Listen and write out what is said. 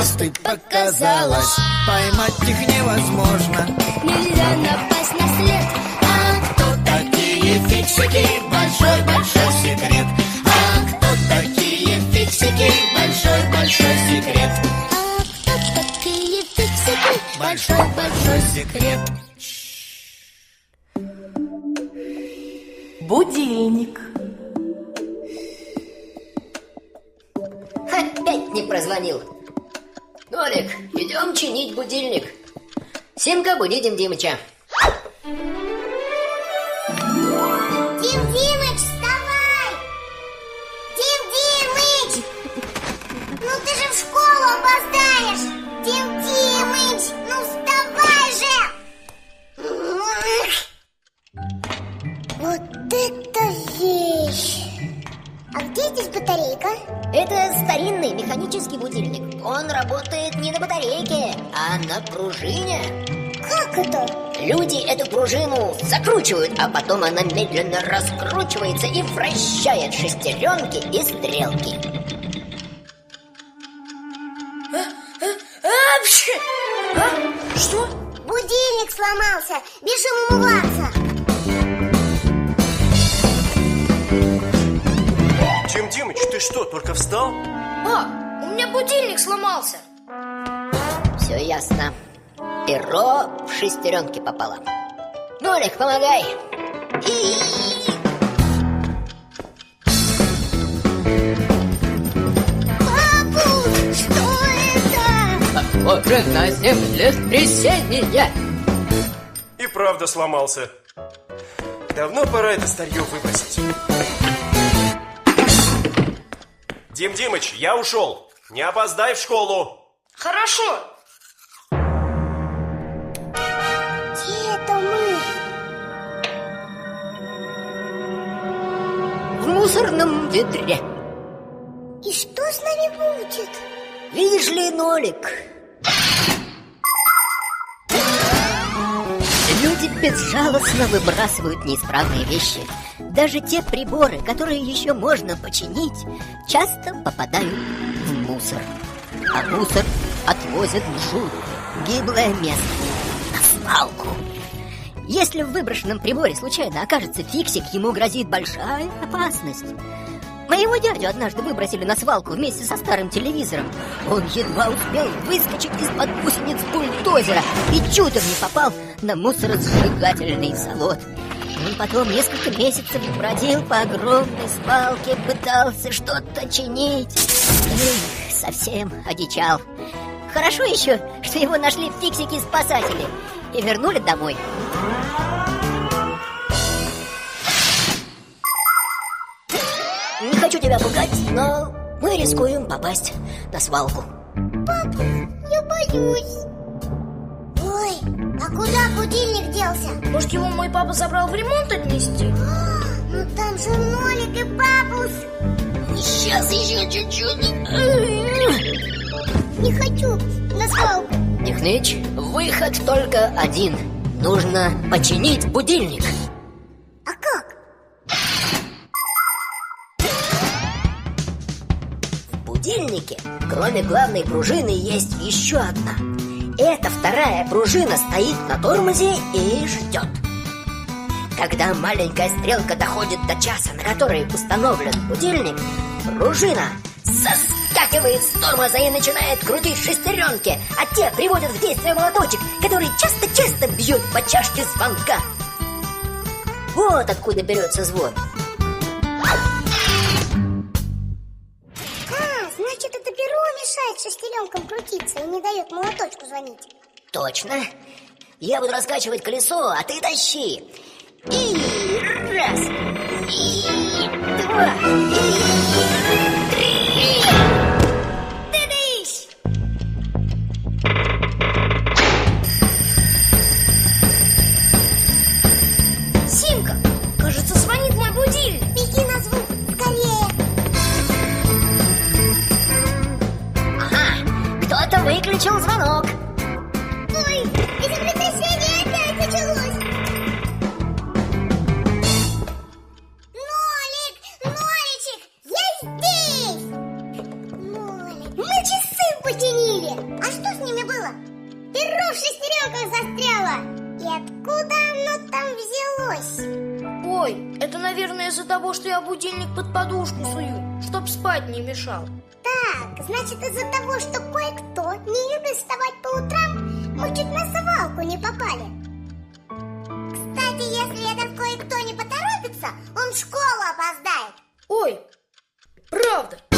звезды показалось, поймать их невозможно. Нельзя напасть на след. А кто такие фиксики? Большой-большой секрет. А кто такие фиксики? Большой-большой секрет. А кто такие фиксики? Большой-большой секрет. Будильник. Опять не прозвонил. Нолик, идем чинить будильник. Симка, буди Дим Димыча. Дим Димыч, вставай! Дим Димыч! Ну ты же в школу опоздаешь! Дим Димыч, ну вставай же! Вот это вещь! А где здесь батарейка? Это старинный механический будильник. Он работает не на батарейке, а на пружине. Как это? Люди эту пружину закручивают, а потом она медленно раскручивается и вращает шестеренки и стрелки. Что? Будильник сломался! Бежим умываться! Дим Димыч, ты что, только встал? У меня будильник сломался. Все ясно. Перо в шестеренки попало. Нолик, помогай. Папу, что это? Похоже на землетрясение. И правда сломался. Давно пора это старье выбросить. Дим Димыч, я ушел. Не опоздай в школу. Хорошо. Где это мы? В мусорном ведре. И что с нами будет? Видишь ли, Нолик? Люди безжалостно выбрасывают неисправные вещи. Даже те приборы, которые еще можно починить, часто попадают в мусор. А мусор отвозят в жуткое, гиблое место, на свалку. Если в выброшенном приборе случайно окажется фиксик, ему грозит большая опасность. Моего дядю однажды выбросили на свалку вместе со старым телевизором. Он едва успел выскочить из-под гусениц бульдозера и чудом не попал на мусоросжигательный завод. Он потом несколько месяцев бродил по огромной свалке, пытался что-то чинить. Эх, совсем одичал. Хорошо еще, что его нашли фиксики-спасатели и вернули домой. Не хочу тебя пугать, но мы рискуем попасть на свалку. Пап, я боюсь. Ой, а куда будильник делся? Может, его мой папа забрал в ремонт отнести? Ну там же Нолик и Папус. Сейчас еще чуть-чуть. Не хочу на свалку. Нихныч, выход только один. Нужно починить будильник. А как? В будильнике, кроме главной пружины, есть еще одна. Эта вторая пружина стоит на тормозе и ждет. Когда маленькая стрелка доходит до часа, на который установлен будильник, пружина соскакивает с тормоза и начинает крутить шестеренки, а те приводят в действие молоточек, который часто-часто бьет по чашке звонка. Вот откуда берется звон. Значит, это перо мешает шестеренкам крутиться и не дает молоточку звонить. Точно. Я буду раскачивать колесо, а ты тащи. И раз, и два, и три. Тыдыщ! Симка, кажется, звонит мой будильник. Беги на звук, скорее. Ага, кто-то выключил звонок. Ой, землетрясение опять началось. Нолик, Ноличек, я здесь. Нолик, мы часы починили. шестеренках застряло. И откуда оно там взялось? Ой, это, наверное, из-за того, что я будильник под подушку сую, чтоб спать не мешал. Так, значит, из-за того, что кое-кто не любит вставать по утрам, мы чуть на свалку не попали. Кстати, если этот кое-кто не поторопится, он в школу опоздает. Ой, правда.